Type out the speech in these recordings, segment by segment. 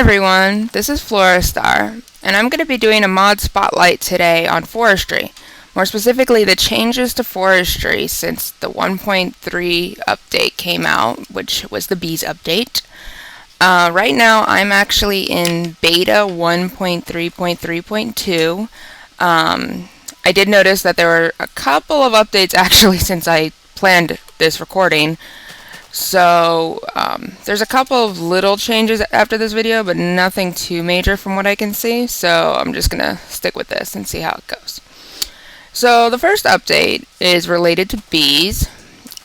everyone, this is Forestry, and I'm going to be doing a mod spotlight today on Forestry. More specifically, the changes to Forestry since the 1.3 update came out, which was the Bees update. Right now, I'm actually in beta 1.3.3.2. I did notice that there were a couple of updates actually since I planned this recording. So there's a couple of little changes after this video, but nothing too major from what I can see. So I'm just going to stick with this and see how it goes. So the first update is related to bees,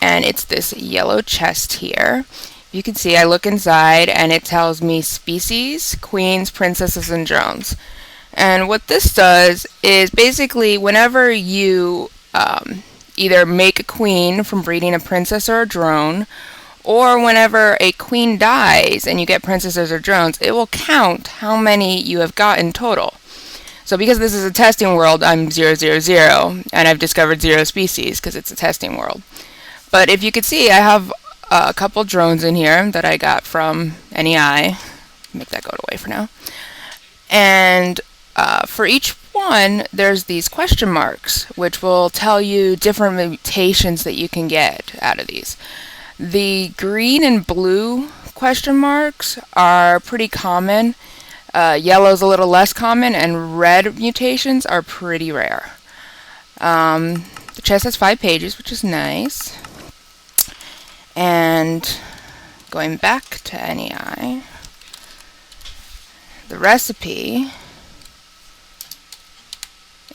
and it's this yellow chest here. You can see I look inside and it tells me species, queens, princesses, and drones. And what this does is basically whenever you either make a queen from breeding a princess or a drone, or whenever a queen dies and you get princesses or drones, it will count how many you have got in total. So because this is a testing world, I'm 000, and I've discovered 0 species because it's a testing world. But if you could see, I have a couple drones in here that I got from NEI. Make that go away for now. And for each one, there's these question marks, which will tell you different mutations that you can get out of these. The green and blue question marks are pretty common. Yellow's a little less common, and red mutations are pretty rare. The chest has 5 pages, which is nice. And going back to NEI, the recipe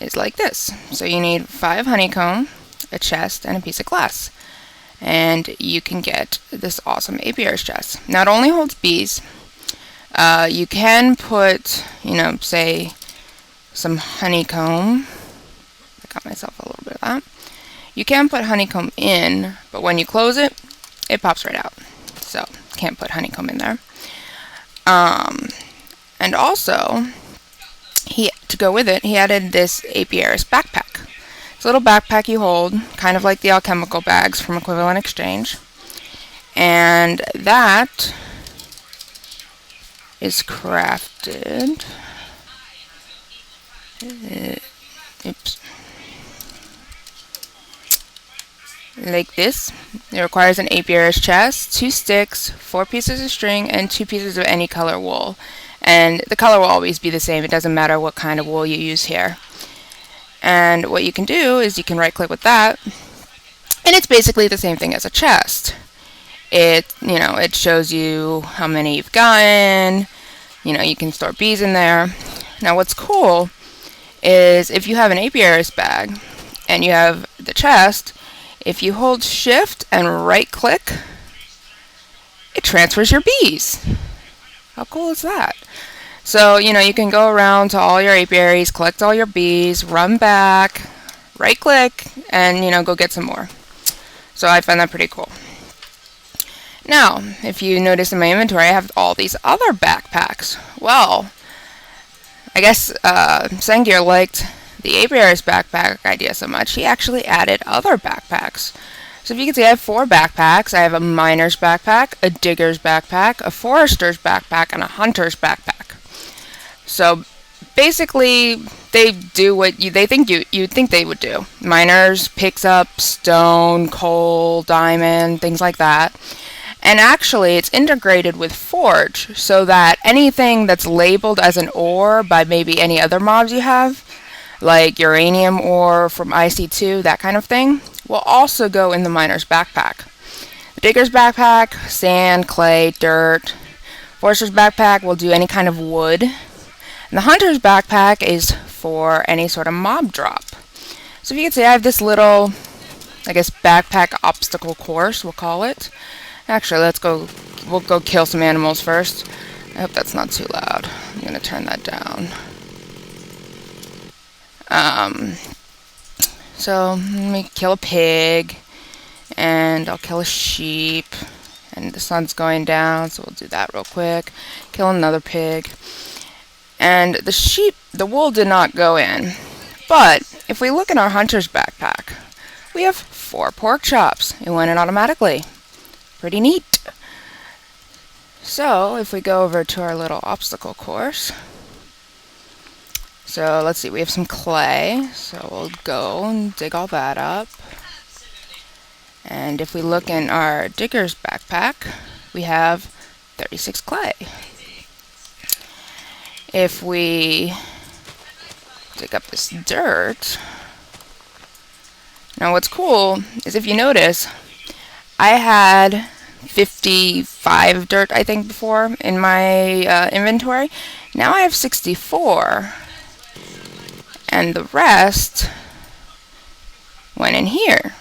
is like this. So you need 5 honeycomb, a chest, and a piece of glass. And you can get this awesome apiarist chest. Now it only holds bees. You can put, say some honeycomb. I got myself a little bit of that. You can put honeycomb in, but when you close it, it pops right out. So can't put honeycomb in there. And also, to go with it, he added this apiarist backpack. It's a little backpack you hold, kind of like the alchemical bags from Equivalent Exchange. And that is crafted. Like this. It requires an apiarist chest, 2 sticks, 4 pieces of string, and 2 pieces of any color wool. And the color will always be the same. It doesn't matter what kind of wool you use here. And what you can do is you can right click with that, and it's basically the same thing as a chest. It shows you how many you've gotten. You can store bees in there. Now what's cool is if you have an apiarist bag and you have the chest, if you hold shift and right click, it transfers your bees. How cool is that? So, you can go around to all your apiaries, collect all your bees, run back, right click, and, go get some more. So I find that pretty cool. Now, if you notice in my inventory, I have all these other backpacks. Well, I guess Sengir liked the apiarist backpack idea so much, he actually added other backpacks. So if you can see, I have 4 backpacks. I have a miner's backpack, a digger's backpack, a forester's backpack, and a hunter's backpack. So basically, they do what they think you'd think they would do. Miners picks up stone, coal, diamond, things like that. And actually, it's integrated with Forge, so that anything that's labeled as an ore by maybe any other mobs you have, like uranium ore from IC2, that kind of thing, will also go in the miner's backpack. The digger's backpack, sand, clay, dirt. Forester's backpack will do any kind of wood. And the hunter's backpack is for any sort of mob drop. So if you can see, I have this little, backpack obstacle course, we'll call it. Actually, we'll go kill some animals first. I hope that's not too loud. I'm going to turn that down. So let me kill a pig, and I'll kill a sheep, and the sun's going down, so we'll do that real quick. Kill another pig. And the wool did not go in. But if we look in our hunter's backpack, we have 4 pork chops. It went in automatically. Pretty neat. So if we go over to our little obstacle course, so let's see, we have some clay, so we'll go and dig all that up. And if we look in our digger's backpack, we have 36 clay. If we dig up this dirt, now what's cool is if you notice, I had 55 dirt, I think, before in my inventory. Now I have 64, and the rest went in here.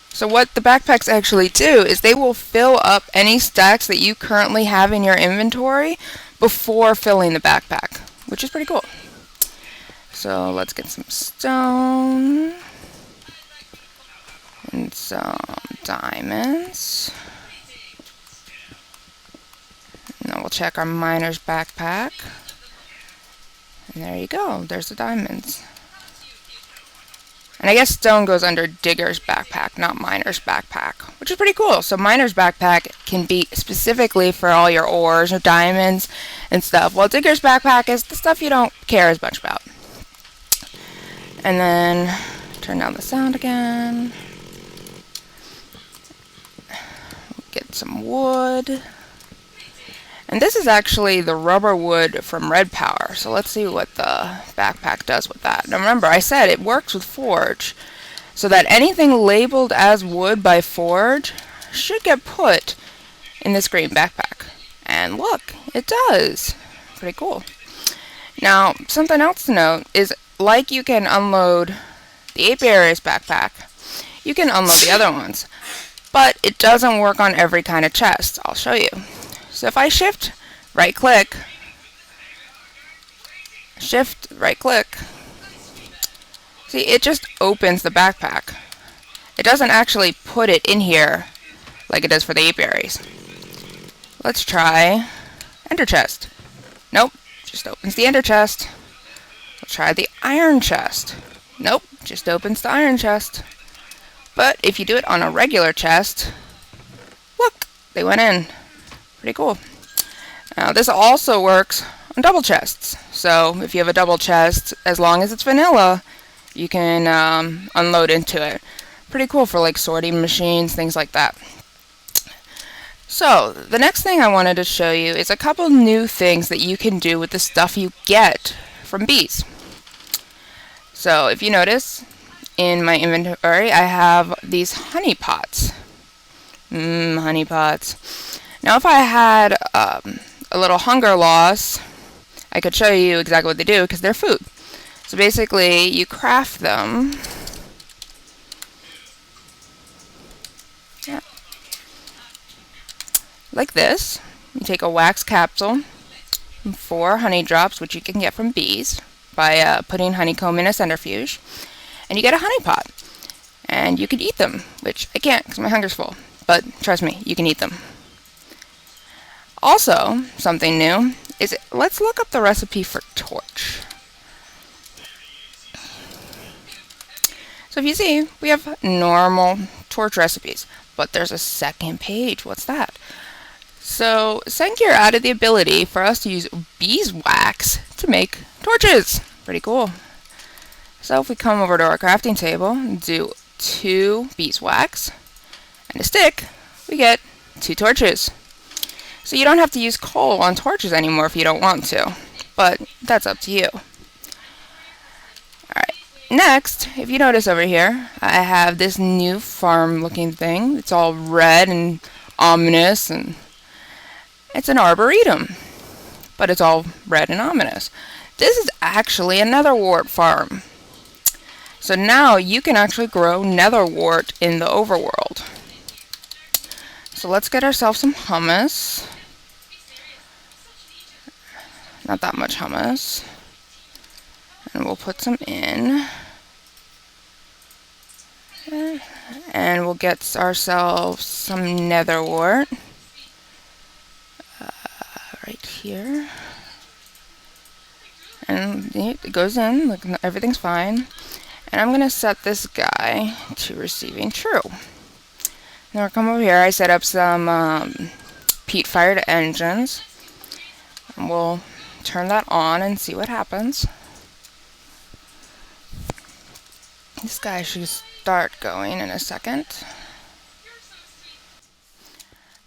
So what the backpacks actually do is they will fill up any stacks that you currently have in your inventory before filling the backpack, which is pretty cool. So let's get some stone and some diamonds. Now we'll check our miner's backpack. And there you go, there's the diamonds. And I guess stone goes under digger's backpack, not miner's backpack, which is pretty cool. So miner's backpack can be specifically for all your ores or diamonds and stuff, while digger's backpack is the stuff you don't care as much about. And then turn down the sound again. Get some wood. And this is actually the rubber wood from Red Power. So let's see what the backpack does with that. Now remember, I said it works with Forge, so that anything labeled as wood by Forge should get put in this green backpack. And look, it does. Pretty cool. Now, something else to note is, like you can unload the apiary's backpack, you can unload the other ones. But it doesn't work on every kind of chest. I'll show you. So if I shift right click, see, it just opens the backpack. It doesn't actually put it in here like it does for the apiaries. Let's try ender chest. Nope, just opens the ender chest. We'll try the iron chest. Nope, just opens the iron chest. But if you do it on a regular chest, look, they went in. Pretty cool. Now this also works on double chests. So if you have a double chest, as long as it's vanilla, you can unload into it. Pretty cool for like sorting machines, things like that. So the next thing I wanted to show you is a couple new things that you can do with the stuff you get from bees. So if you notice, in my inventory I have these honey pots. Honey pots. Now if I had a little hunger loss, I could show you exactly what they do because they're food. So basically you craft them. Yeah. Like this. You take a wax capsule, 4 honey drops, which you can get from bees by putting honeycomb in a centrifuge, and you get a honey pot. And you can eat them, which I can't because my hunger's full. But trust me, you can eat them. Also, something new is, let's look up the recipe for torch. So if you see, we have normal torch recipes, but there's a second page. What's that? So Sengir added the ability for us to use beeswax to make torches. Pretty cool. So if we come over to our crafting table and do 2 beeswax and a stick, we get 2 torches. So you don't have to use coal on torches anymore if you don't want to, but that's up to you. Alright, next, if you notice over here, I have this new farm looking thing. It's all red and ominous, and it's an arboretum, but it's all red and ominous. This is actually a Nether Wart farm. So now you can actually grow Nether Wart in the overworld. So let's get ourselves some hummus. Not that much hummus. And we'll put some in. And we'll get ourselves some Nether Wart. Right here. And it goes in, look, everything's fine. And I'm going to set this guy to receiving true. Now we'll come over here, I set up some peat-fired engines. And we'll turn that on and see what happens. This guy should start going in a second.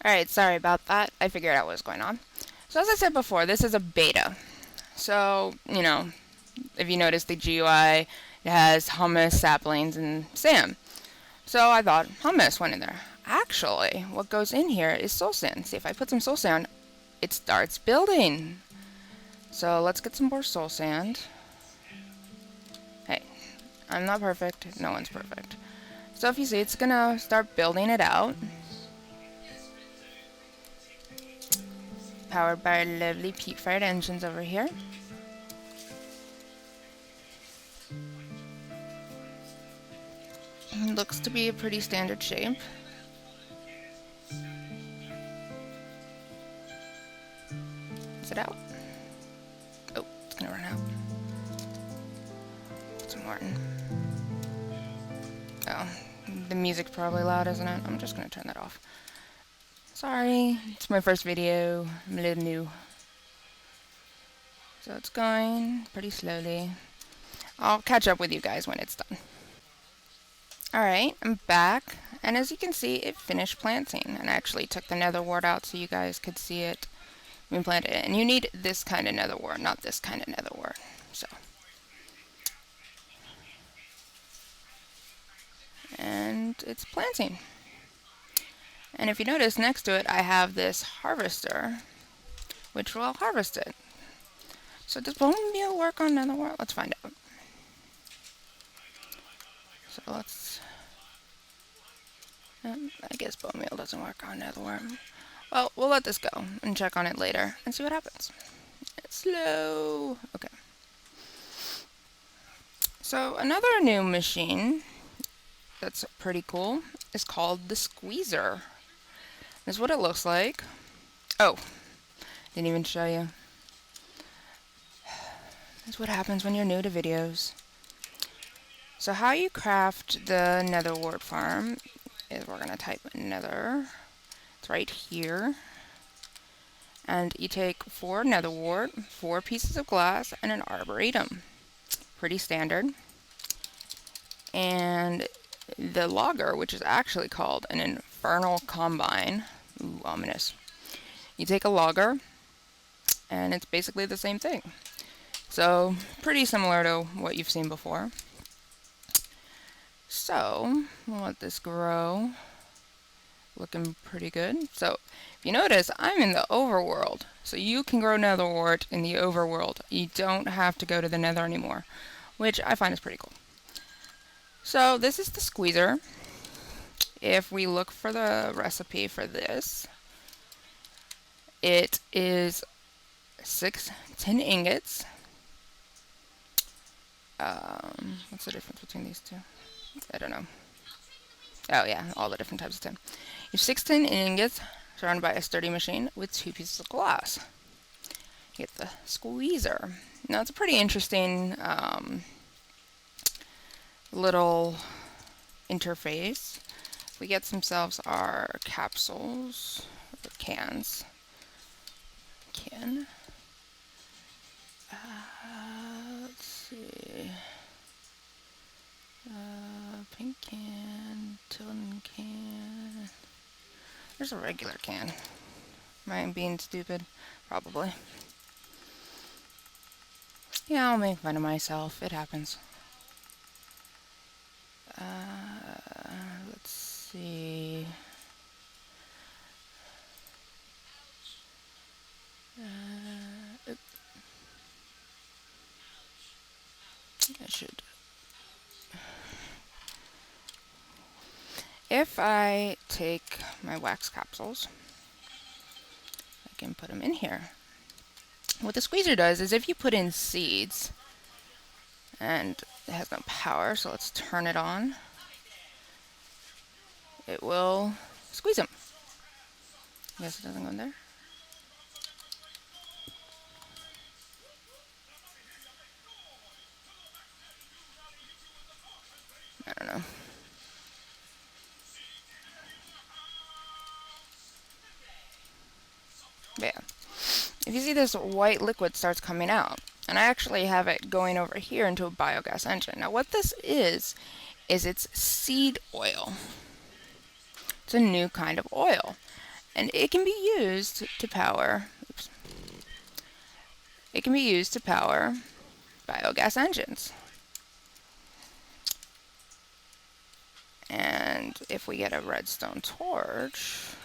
Alright, sorry about that. I figured out what was going on. So as I said before, this is a beta. So, you know, if you notice the GUI, it has hummus, saplings, and sand. So I thought hummus went in there. Actually, what goes in here is soul sand. See, if I put some soul sand, it starts building. So let's get some more soul sand. Hey, I'm not perfect. No one's perfect. So if you see, it's gonna start building it out. Powered by our lovely peat-fired engines over here. Looks to be a pretty standard shape. Is it out? Oh, it's gonna run out. Put some more in. Oh, the music's probably loud, isn't it? I'm just gonna turn that off. Sorry, it's my first video. I'm a little new. So it's going pretty slowly. I'll catch up with you guys when it's done. Alright, I'm back. And as you can see, it finished planting. And I actually took the Nether Wart out so you guys could see it being planted. And you need this kind of Nether Wart, not this kind of Nether Wart. So. And it's planting. And if you notice, next to it, I have this harvester, which will harvest it. So does bone meal work on Nether Wart? Let's find out. So let's... I guess bone meal doesn't work on Nether Wart. Well, we'll let this go and check on it later and see what happens. It's slow. Okay. So another new machine that's pretty cool is called the Squeezer. This is what it looks like. Oh, didn't even show you. That's what happens when you're new to videos. So how you craft the Nether Wart farm is we're going to type Nether. It's right here. And you take 4 Nether Wart, 4 pieces of glass, and an arboretum. Pretty standard. And the logger, which is actually called an infernal combine. Ooh, ominous. You take a logger, and it's basically the same thing. So, pretty similar to what you've seen before. So, we'll let this grow. Looking pretty good. So, if you notice, I'm in the overworld. So you can grow Nether Wart in the overworld. You don't have to go to the Nether anymore, which I find is pretty cool. So, this is the squeezer. If we look for the recipe for this, it is 6 tin ingots. What's the difference between these two? I don't know. Oh yeah, all the different types of tin. You have 6 tin ingots surrounded by a sturdy machine with 2 pieces of glass. You get the squeezer. Now it's a pretty interesting little interface. We get themselves our capsules, or cans. Let's see. Pink can, tin can. There's a regular can. Am I being stupid? Probably. Yeah, I'll make fun of myself. It happens. Let's see. I should. If I take my wax capsules, I can put them in here. What the squeezer does is if you put in seeds, and it has no power, so let's turn it on, it will squeeze them. I guess it doesn't go in there. I don't know. But yeah, if you see this white liquid starts coming out, and I actually have it going over here into a biogas engine. Now what this is it's seed oil. It's a new kind of oil, and it can be used to power, it can be used to power biogas engines. And if we get a redstone torch,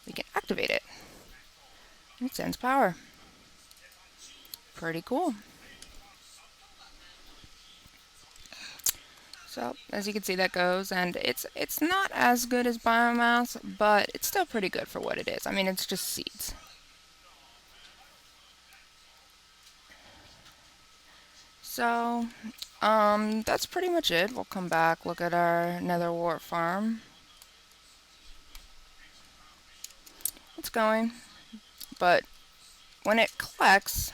we can activate it. It sends power. Pretty cool. So as you can see, that goes, and it's not as good as biomass, but it's still pretty good for what it is. I mean, it's just seeds. So that's pretty much it. We'll come back, look at our Nether Wart farm. It's going, but when it collects,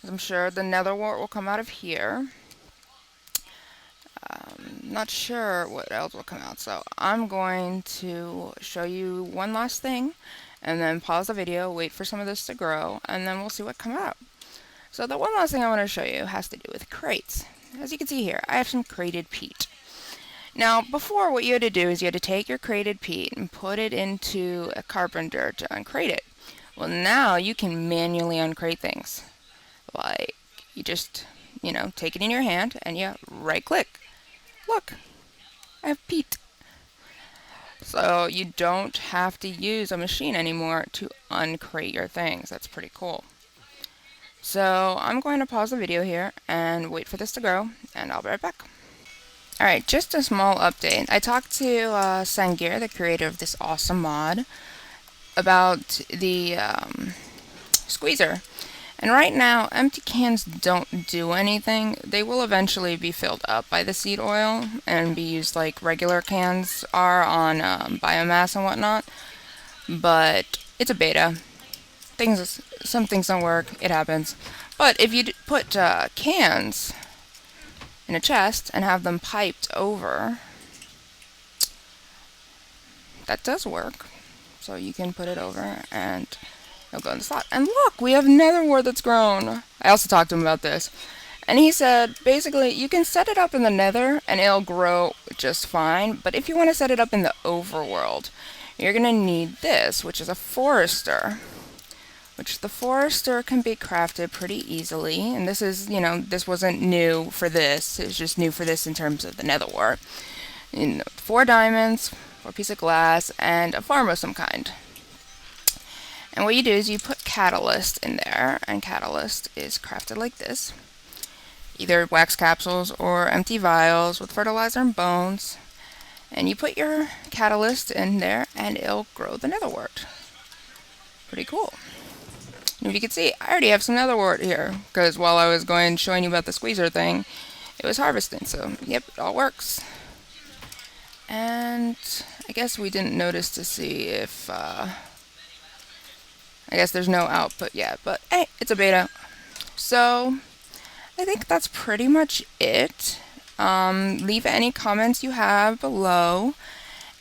I'm sure the Nether Wart will come out of here. Not sure what else will come out, so I'm going to show you one last thing and then pause the video, wait for some of this to grow, and then we'll see what comes out. So the one last thing I want to show you has to do with crates. As you can see here, I have some crated peat. Now before, what you had to do is you had to take your crated peat and put it into a carpenter to uncrate it. Well, now you can manually uncrate things. Like, you just, take it in your hand and you right click. Look, I have peat. So you don't have to use a machine anymore to uncrate your things. That's pretty cool. So I'm going to pause the video here and wait for this to grow, and I'll be right back. Alright, just a small update. I talked to Sengir, the creator of this awesome mod, about the squeezer. And right now, empty cans don't do anything. They will eventually be filled up by the seed oil and be used like regular cans are on biomass and whatnot. But it's a beta. Some things don't work. It happens. But if you put cans in a chest and have them piped over, that does work. So you can put it over and it'll go in the slot. And look, we have Nether Wart that's grown. I also talked to him about this. And he said, basically, you can set it up in the Nether and it'll grow just fine. But if you want to set it up in the overworld, you're going to need this, which is a Forester. Which the Forester can be crafted pretty easily. And this is, this wasn't new for this. It was just new for this in terms of the Nether Wart. 4 diamonds, 4 pieces of glass, and a farm of some kind. And what you do is you put catalyst in there, and catalyst is crafted like this. Either wax capsules or empty vials with fertilizer and bones. And you put your catalyst in there, and it'll grow the Nether Wart. Pretty cool. And if you can see, I already have some Nether Wart here, because while I was showing you about the squeezer thing, it was harvesting. So, yep, it all works. And I guess we didn't notice to see if, I guess there's no output yet, but hey, it's a beta. So, I think that's pretty much it. Leave any comments you have below,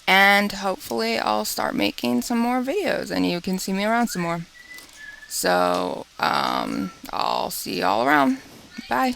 and hopefully I'll start making some more videos and you can see me around some more. So, I'll see you all around. Bye.